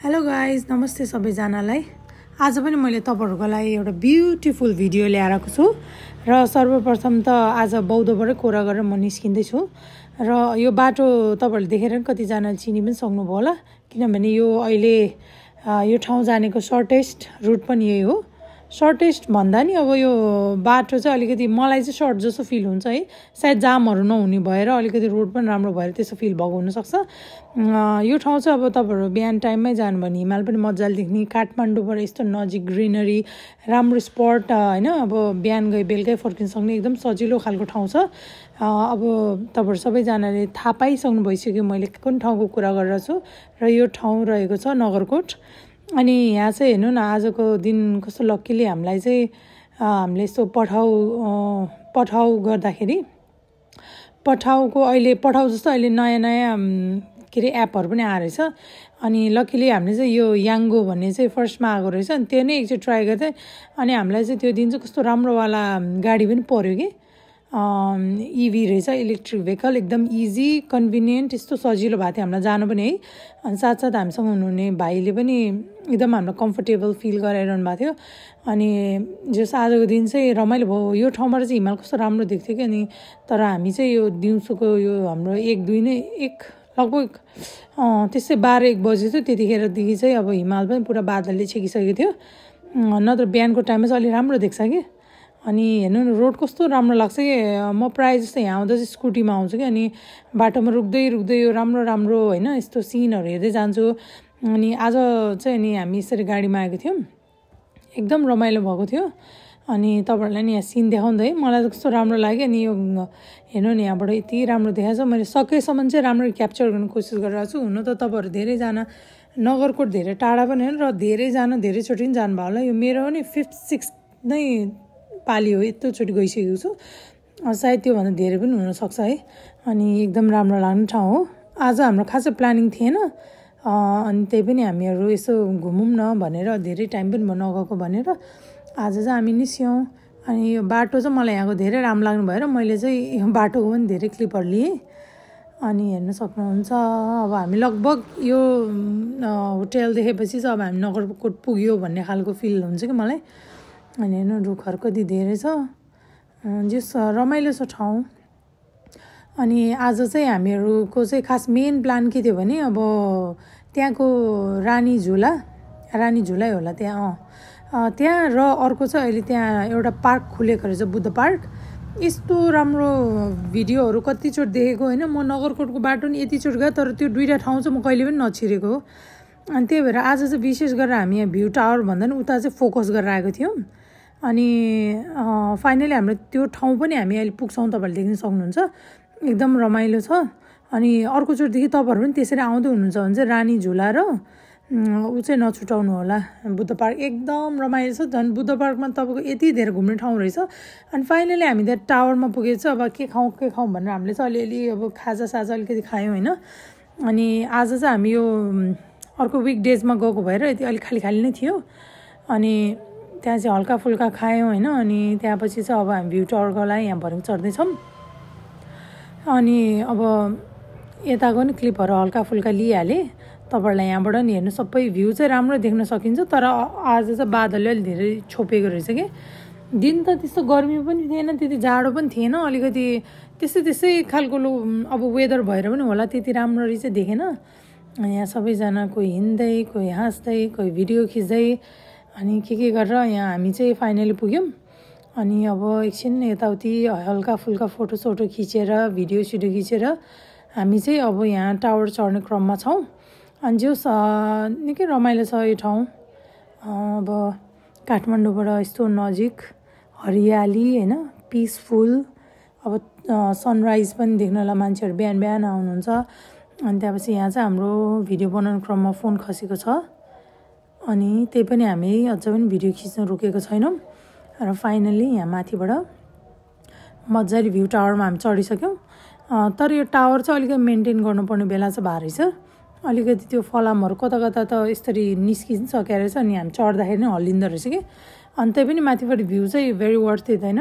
Hello guys, नमस्ते सबैजनालाई। आज पनि मैले तपाईहरुको लागि एउटा ब्युटिफुल भिडियो ल्याएर आएको छु र सर्वप्रथम त आज बौद्धबाटै कोरा गरेर म निस्किँदै छु र यो बाटो तपाईहरुले देखेर कतिजनाले चिनि पनि सक्नुभयो होला, किनभने यो अहिले यो ठाउँ जानेको सर्टेस्ट रुट पनि यही हो। सर्टेस्ट भन्दा नि अब यो बाटो चाहिँ अलिकति मलाई चाहिँ सर्ट जस्तो फिल हुन्छ है, सायद जामहरु नहुने भएर अलिकति रोड पनि राम्रो भएर त्यसो फिल भएको हुन सक्छ। यो ठाउँ चाहिँ अब तपाईहरु बिहान टाइममै जानु भने हिमाल पनि मज्जाले देख्ने, काठमाडौँबाट यस्तो नजिक ग्रिनरी राम्रो स्पट हैन। अब बिहान गए बेलुकै फर्किन सक्ने एकदम सजिलो खालको ठाउँ छ। अब तपाईहरु सबैजनाले थाहा पाइसक्नु भइसक्यो मैले कुन ठाउँको कुरा गरिरहेको छु र यो ठाउँ रहेको छ नगरकोट। अनि यहाँ चाहिँ हेर्नु न, आजको दिन कस्तो लक्कीले हामीलाई चाहिँ हामीले यस्तो पठाउ गर्दाखेरि पठाउको अहिले पठाउ जस्तो अहिले नयाँ के अरे एपहरु पनि आएर रहेछ। अनि लक्कीले हामीले चाहिँ यो याङ्गो भन्ने चाहिँ फर्स्टमा आएको रहेछ, अनि त्यो नै एकचोटि ट्राई गर्दै अनि हामीलाई चाहिँ त्यो दिन चाहिँ कस्तो राम्रोवाला गाडी पनि पर्यो कि इभी रहेछ, इलेक्ट्रिक भेहिकल, एकदम इजी कन्भिनियन्ट, यस्तो सजिलो भएको थियो हामीलाई जानु पनि है। अनि साथसाथ हामीसँग हुनुहुने भाइले पनि एकदम हामीलाई कम्फर्टेबल फिल गराइरहनु भएको थियो। अनि जस आजको दिन चाहिँ रमाइलो भयो। यो ठाउँबाट चाहिँ हिमाल कस्तो राम्रो देख्थ्यो कि, अनि तर हामी चाहिँ यो दिउँसोको यो हाम्रो लगभग त्यसै 12-1 बजे थियो, त्यतिखेरदेखि चाहिँ अब हिमाल पनि पुरा बादलले छेकिसकेको थियो, नत्र बिहानको टाइममा चाहिँ अलि राम्रो देख्छ कि। अनि हेर्नु न रोड कस्तो राम्रो लाग्छ कि, म प्रायः जस्तो यहाँ आउँदा चाहिँ स्कुटीमा आउँछु कि, अनि बाटोमा रुक्दै यो राम्रो हैन यस्तो सिनहरु हेर्दै जान्छु। अनि आज चाहिँ नि हामी यसरी गाडीमा आएको थियौँ, एकदम रमाइलो भएको थियो। अनि तपाईहरुलाई नि यहाँ सिन देखाउँदै मलाई त कस्तो राम्रो लाग्यो। अनि यो हेर्नु नि यहाँबाट यति राम्रो देखाएको छ, मैले सकेसम्म चाहिँ राम्ररी क्याप्चर गर्ने कोसिस गरिरहेको छु। हुन त तपाईहरु धेरैजना नगरकोट धेरै टाढा पनि हैन र धेरैजना धेरैचोटि पनि जानुभयो होला। यो मेरो नि 5th 6th नै पाली हो, यत्रोचोटि गइसकेको छु, सायद त्योभन्दा धेरै पनि हुनसक्छ है। अनि एकदम राम्रो लाग्ने ठाउँ हो। आज हाम्रो खासै प्लानिङ थिएन, अनि त्यही पनि हामीहरू यसो घुमौँ न भनेर, धेरै टाइम पनि भयो नगएको भनेर आज चाहिँ हामी निस्क्यौँ। अनि यो बाटो चाहिँ मलाई यहाँको धेरै राम्रो लाग्नु भएर मैले चाहिँ यो बाटोको पनि धेरै क्लिपहरू लिएँ। अनि हेर्न सक्नुहुन्छ अब हामी लगभग यो होटल देखेपछि चाहिँ अब हामी नगरकोट पुग्यो भन्ने खालको फिल हुन्छ कि मलाई। अनि हेर्नु रुखहरू कति धेरै छ, जस रमाइलो छ ठाउँ। अनि आज चाहिँ हामीहरूको चाहिँ खास मेन प्लान के थियो भने अब त्यहाँको रानी झुलै होला त्यहाँ र अर्को चाहिँ अहिले त्यहाँ एउटा पार्क खुलेको रहेछ, बुद्ध पार्क। यस्तो राम्रो भिडियोहरू कतिचोटि देखेको होइन, म नगरकोटको बाटो नि यतिचोटि गएँ, तर त्यो दुईवटा ठाउँ चाहिँ म कहिले पनि नछिरेको हो। अनि त्यही भएर आज चाहिँ विशेष गरेर हामी यहाँ भ्यू टावर भन्दा नि उता चाहिँ फोकस गरेर आएको थियौँ। अनि फाइनली हाम्रो त्यो ठाउँ पनि हामी अहिले पुग्छौँ, तपाईँहरूले देख्न सक्नुहुन्छ, एकदम रमाइलो छ। अनि अर्कोचोटिदेखि तपाईँहरू पनि त्यसरी आउँदै हुनुहुन्छ भने चाहिँ रानी झुला र ऊ चाहिँ नछुटाउनु होला, बुद्ध पार्क एकदम रमाइलो छ। झन् बुद्ध पार्कमा तपाईँको यति धेरै घुम्ने ठाउँ रहेछ। अनि फाइनली हामी त्यहाँ टावरमा पुगेको छ। अब के खाउँ भनेर हामीले चाहिँ अलिअलि अब खाजासाजा अलिकति खायौँ होइन। अनि आज चाहिँ हामी यो अर्को विक डेजमा गएको भएर यति अलिक खाली नै थियो। अनि त्यहाँ चाहिँ हल्का फुल्का खायौँ होइन। अनि त्यहाँपछि चाहिँ अब हामी भ्यू टावरको लागि यहाँ भर्खर चढ्दैछौँ। अनि अब यताको नि क्लिपहरू हल्का फुल्का लिइहालेँ तपाईहरुलाई। यहाँबाट नि हेर्नु सबै भ्यू चाहिँ राम्रो देख्न सकिन्छ, तर आज चाहिँ बादलले अलि धेरै छोपेको रहेछ कि। दिन त त्यस्तो गर्मी पनि थिएन, त्यति जाडो पनि थिएन, अलिकति त्यसै खालको अब वेदर भएर पनि होला त्यति राम्ररी चाहिँ देखेन। यहाँ सबैजना कोही हिँड्दै, कोही हाँस्दै, कोही भिडियो खिच्दै अनि के गरेर यहाँ हामी चाहिँ फाइनली पुग्यौँ। अनि अब एकछिन यताउति हल्का फुल्का फोटोसोटो खिचेर भिडियो खिचेर हामी चाहिँ अब यहाँ टावर चढ्ने क्रममा छौँ। अनि जो निकै रमाइलो छ यो ठाउँ। अब काठमाडौँबाट यस्तो नजिक हरियाली होइन, पिसफुल। अब सनराइज पनि देख्नलाई मान्छेहरू बिहान आउनुहुन्छ। अनि त्यहाँपछि यहाँ चाहिँ हाम्रो भिडियो बनाउने क्रममा फोन खसेको छ, अनि त्यही पनि हामी अझ पनि भिडियो खिच्न रोकेको छैनौँ। र फाइनली यहाँ माथिबाट मजाले भ्यू टावरमा हामी चढिसक्यौँ। तर यो टावर चाहिँ अलिकति मेन्टेन गर्नुपर्ने बेला चाहिँ भएको रहेछ, अलिकति त्यो फलामहरू कता त यसरी निस्किसकेको रहेछ। अनि हामी चढ्दाखेरि नै हल्लिँदो रहेछ कि। अनि त्यही पनि माथिबाट भ्यू चाहिँ भेरी वर्थ इट होइन,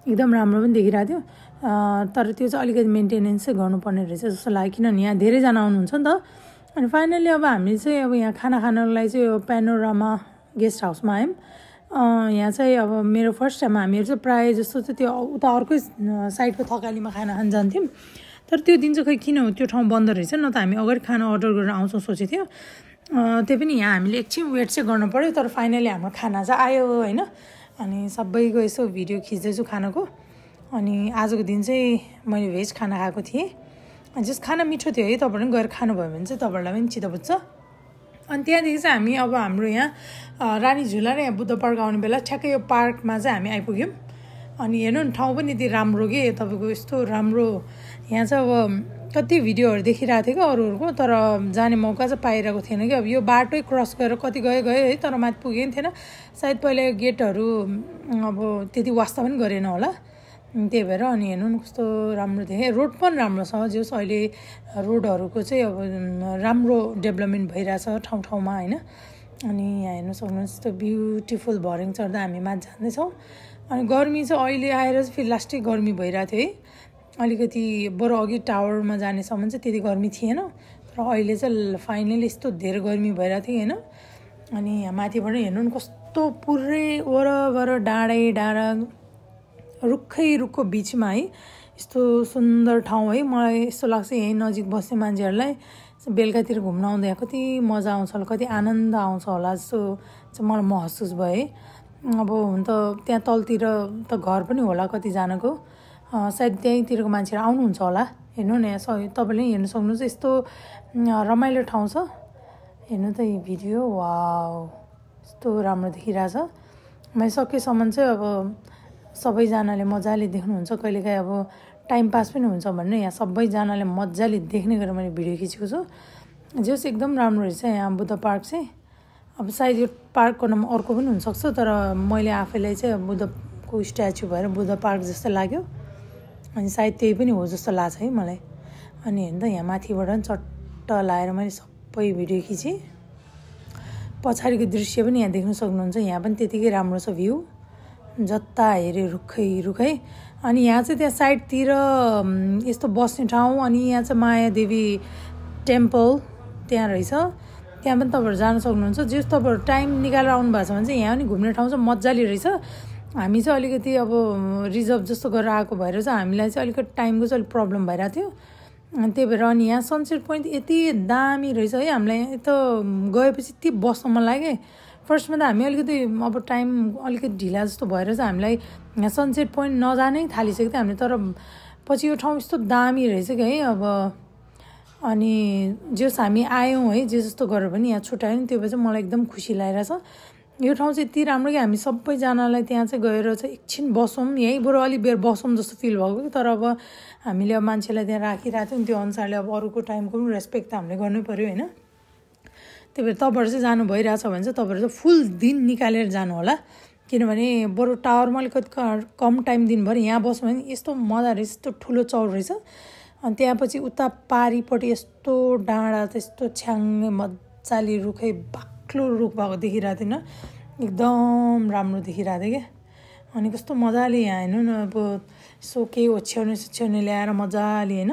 एकदम राम्रो पनि देखिरहेको थियो। तर त्यो चाहिँ अलिकति मेन्टेनेन्स चाहिँ गर्नुपर्ने रहेछ जस्तो लाग्यो, किनभने यहाँ धेरैजना आउनुहुन्छ नि त। अनि फाइनली अब हामी चाहिँ अब यहाँ खाना खानको लागि चाहिँ यो पेनोरामा गेस्ट हाउसमा आयौँ। यहाँ चाहिँ अब मेरो फर्स्ट टाइम हामीहरू चाहिँ प्रायः जस्तो चाहिँ त्यो उता अर्कै साइडको थकालीमा खाना खान जान्थ्यौँ। तर त्यो दिन चाहिँ खै किन हो त्यो ठाउँ बन्द रहेछ, न त हामी अगाडि खाना अर्डर गरेर आउँछौँ सोचेको थियो। त्यही पनि यहाँ हामीले एकछिन वेट चाहिँ गर्नु पऱ्यो। तर फाइनली हाम्रो खाना चाहिँ आयो होइन। अनि सबैको यसो भिडियो खिच्दैछु खानाको। अनि आजको दिन चाहिँ मैले भेज खाना खाएको थिएँ। अनि जस खाना मिठो थियो है, तपाईँहरू पनि गएर खानुभयो भने चाहिँ तपाईँहरूलाई पनि चित्त बुझ्छ। अनि त्यहाँदेखि चाहिँ हामी अब हाम्रो यहाँ रानी झुला र यहाँ बुद्ध पार्क आउने बेला ठ्याक्कै यो पार्कमा चाहिँ हामी आइपुग्यौँ। अनि हेर्नु न ठाउँ पनि यति राम्रो के तपाईँको यस्तो राम्रो। यहाँ चाहिँ अब कति भिडियोहरू देखिरहेको थियो क्या अरूहरूको, तर जाने मौका चाहिँ पाइरहेको थिएन कि। अब यो बाटै क्रस गरेर कति गयो है, तर माथि पुगेन थिएन सायद। पहिला गेटहरू अब त्यति वास्ता पनि गरेन होला, त्यही भएर। अनि हेर्नु न कस्तो राम्रो देखेँ। रोड पनि राम्रो छ, जस अहिले रोडहरूको चाहिँ अब राम्रो डेभलपमेन्ट भइरहेछ ठाउँ ठाउँमा होइन। अनि यहाँ हेर्नु सक्नुहुन्छ यस्तो ब्युटिफुल भर्याङ चढ्दा हामी माथि जाँदैछौँ। अनि गर्मी चाहिँ अहिले आएर चाहिँ फेरि लास्टै गर्मी भइरहेको थियो है। अलिकति बरु अघि टावरमा जानेसम्म चाहिँ त्यति गर्मी थिएन, तर अहिले चाहिँ फाइनली यस्तो धेरै गर्मी भइरहेको थियो होइन। अनि यहाँ माथिबाट हेर्नु न कस्तो पुरै वरपर डाँडै डाँडा रुखै रुखको बिचमा है, यस्तो सुन्दर ठाउँ है। मलाई यस्तो लाग्छ यहीँ नजिक बस्ने मान्छेहरूलाई बेलुकातिर घुम्न आउँदा कति मजा आउँछ होला, कति आनन्द आउँछ होला जस्तो चाहिँ मलाई महसुस भयो है। अब हुन त त्यहाँ तलतिर त घर पनि होला कतिजनाको, सायद त्यहीँतिरको मान्छेहरू आउनुहुन्छ होला। हेर्नु न यहाँ तपाईँले हेर्नु सक्नुहुन्छ यस्तो रमाइलो ठाउँ छ। हेर्नु त यो भिडियो, वाउ यस्तो राम्रो देखिरहेछ। मैले सकेसम्म चाहिँ अब सबैजनाले मजाले देख्नुहुन्छ, कहिलेकाहीँ अब टाइम पास पनि हुन्छ भन्ने यहाँ सबैजनाले मजाले देख्ने गरेर मैले भिडियो खिचेको छु। जस एकदम राम्रो रहेछ यहाँ बुद्ध पार्क चाहिँ। अब सायद यो पार्कको नाम अर्को पनि हुनसक्छ, तर मैले आफैलाई चाहिँ बुद्धको स्ट्याचु भएर बुद्ध पार्क जस्तो लाग्यो। अनि सायद त्यही पनि हो जस्तो लाग्छ है मलाई। अनि हेर्नु त यहाँ माथिबाट पनि चट्ट लाएर मैले सबै भिडियो खिचेँ। पछाडिको दृश्य पनि यहाँ देख्न सक्नुहुन्छ, यहाँ पनि त्यतिकै राम्रो छ भ्यू, जता हेऱ्यो रुखै रुखै। अनि यहाँ चाहिँ त्यहाँ साइडतिर यस्तो बस्ने ठाउँ, अनि यहाँ चाहिँ मायादेवी टेम्पल त्यहाँ रहेछ, त्यहाँ पनि तपाईँहरू जान सक्नुहुन्छ। जस तपाईँहरू टाइम निकालेर आउनु भएको छ भने चाहिँ यहाँ पनि घुम्ने ठाउँ चाहिँ मजाले रहेछ। हामी चाहिँ अलिकति अब रिजर्भ जस्तो गरेर आएको भएर चाहिँ हामीलाई चाहिँ अलिकति टाइमको चाहिँ अलिक प्रब्लम भइरहेको थियो, त्यही भएर। अनि यहाँ सनसेट पोइन्ट यति दामी रहेछ है, हामीलाई यता गएपछि यति बस्न मन लाग्यो। फर्स्टमा त हामी अलिकति अब टाइम अलिकति ढिला जस्तो भएर चाहिँ हामीलाई यहाँ सनसेट पोइन्ट नजानै थालिसकेको थियो हामीले, तर पछि यो ठाउँ यस्तो दामी रहेछ कि है अब। अनि जस हामी आयौँ है जे जस्तो गरेर पनि यहाँ छुट्यायौँ, त्यो भएर चाहिँ मलाई एकदम खुसी लागिरहेछ। यो ठाउँ चाहिँ यति राम्रो कि हामी सबैजनालाई त्यहाँ चाहिँ गएर चाहिँ एकछिन बसौँ, यहीँ बरु अलिक बेर बसौँ जस्तो फिल भएको कि। तर अब हामीले अब मान्छेलाई त्यहाँ राखिरहेको थियौँ, त्यो अनुसारले अब अरूको टाइमको पनि रेस्पेक्ट त हामीले गर्नै पऱ्यो होइन। त्यही भएर तपाईँहरू चाहिँ जानु भइरहेछ भने चाहिँ तपाईँहरू चाहिँ फुल दिन निकालेर जानु होला, किनभने बरु टावरमा अलिकति कम टाइम दिनभरि यहाँ बस्यो भने यस्तो मजा रहेछ, यस्तो ठुलो चौर रहेछ। अनि त्यहाँपछि उता पारिपट्टि यस्तो डाँडा त्यस्तो छ्याङ्गे मजाले रुखै बाक्लो रुख भएको देखिरहेको थिएन, एकदम राम्रो देखिरहेको थियो क्या। अनि कस्तो मजाले यहाँ हेर्नु न अब यसो केही ओछ्याउने ल्याएर मजाले होइन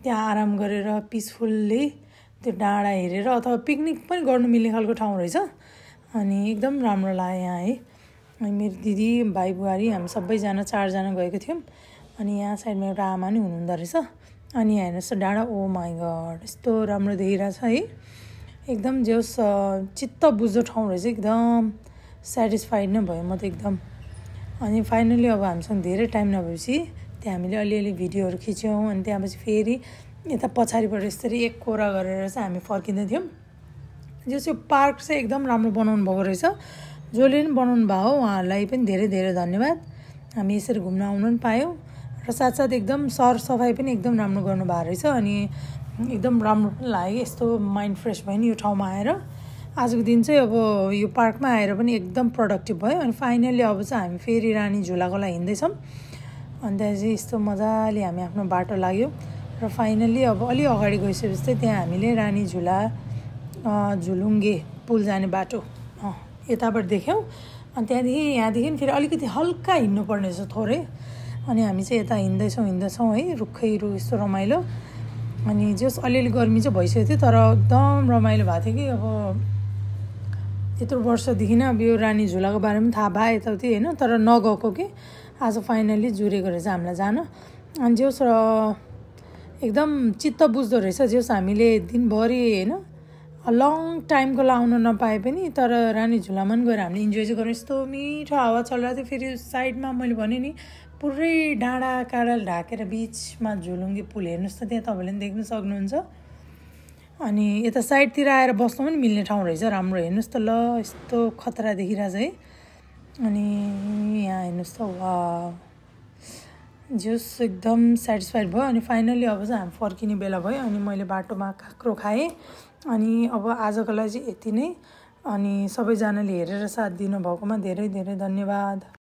त्यहाँ आराम गरेर पिसफुल्ली त्यो डाँडा हेरेर अथवा पिकनिक पनि गर्नु मिल्ने खालको ठाउँ रहेछ। अनि एकदम राम्रो लाग्यो यहाँ है। अनि मेरो दिदी भाइ बुहारी हामी सबैजना 4जना गएको थियौँ। अनि यहाँ साइडमा एउटा आमा नि हुनुहुँदो रहेछ। अनि यहाँ हेर्नुहोस् डाँडा, ओ माई गड यस्तो राम्रो देखिरहेछ है, एकदम जस चित्त बुझ्दो ठाउँ रहेछ, एकदम सेटिस्फाइड नै भयो म त एकदम। अनि फाइनली अब हामीसँग धेरै टाइम नभएपछि त्यहाँ हामीले अलिअलि भिडियोहरू खिच्यौँ। अनि त्यहाँपछि फेरि यता पछाडिबाट यसरी एक कोरा गरेर चाहिँ हामी फर्किँदै थियौँ। जस यो पार्क चाहिँ एकदम राम्रो बनाउनु भएको रहेछ, जसले पनि बनाउनु भयो उहाँहरूलाई पनि धेरै धेरै धन्यवाद। हामी यसरी घुम्न आउनु पनि पायौँ र साथसाथ एकदम सरसफाइ पनि एकदम राम्रो गर्नुभएको रहेछ। अनि एकदम राम्रो पनि लाग्यो, यस्तो माइन्ड फ्रेस भयो नि यो ठाउँमा आएर। आजको दिन चाहिँ अब यो पार्कमा आएर पनि एकदम प्रोडक्टिभ भयो। अनि फाइनली अब चाहिँ हामी फेरि रानी झुलाको लागि हिँड्दैछौँ। अनि त्यहाँ चाहिँ यस्तो मजाले हामी आफ्नो बाटो लाग्यो र फाइनली अब अलि अगाडि गइसकेपछि चाहिँ त्यहाँ हामीले रानी झुला झुलुङ्गे पुल जाने बाटो यताबाट देख्यौँ। अनि त्यहाँदेखि यहाँदेखि फेरि अलिकति हल्का हिँड्नुपर्ने रहेछ थोरै। अनि हामी चाहिँ यता हिँड्दैछौँ है, रुखै रुख यस्तो रमाइलो। अनि जस अलिअलि गर्मी चाहिँ भइसकेको थियो तर एकदम रमाइलो भएको थियो कि अब यत्रो वर्षदेखि नै अब यो रानी झुलाको बारेमा थाहा भए यताउति होइन तर नगएको कि आज फाइनली जुरेको रहेछ हामीलाई जान अनि जोस् र एकदम चित्त बुझ्दो रहेछ जोस् हामीले दिनभरि होइन लङ टाइमको लाउन नपाए पनि तर रानी झुलामा पनि गएर हामीले इन्जोय चाहिँ गऱ्यौँ यस्तो मिठो हावा चलिरहेको थियो फेरि साइडमा मैले भने नि पुरै डाँडा काँडाले ढाकेर बिचमा झुलुङ्गे पुल हेर्नुहोस् त त्यहाँ तपाईँले पनि देख्न सक्नुहुन्छ अनि यता साइडतिर आएर बस्नु पनि मिल्ने ठाउँ रहेछ राम्रो हेर्नुहोस् त ल यस्तो खतरा देखिरहेछ है अनि यहाँ हेर्नुहोस् त वा जोस् एकदम सेटिस्फाइड भयो अनि फाइनली अब चाहिँ हामी फर्किने बेला भयो अनि मैले बाटोमा काँक्रो खाएँ अनि अब आजको लागि चाहिँ यति नै अनि सबैजनाले हेरेर साथ दिनुभएकोमा धेरै धेरै धन्यवाद।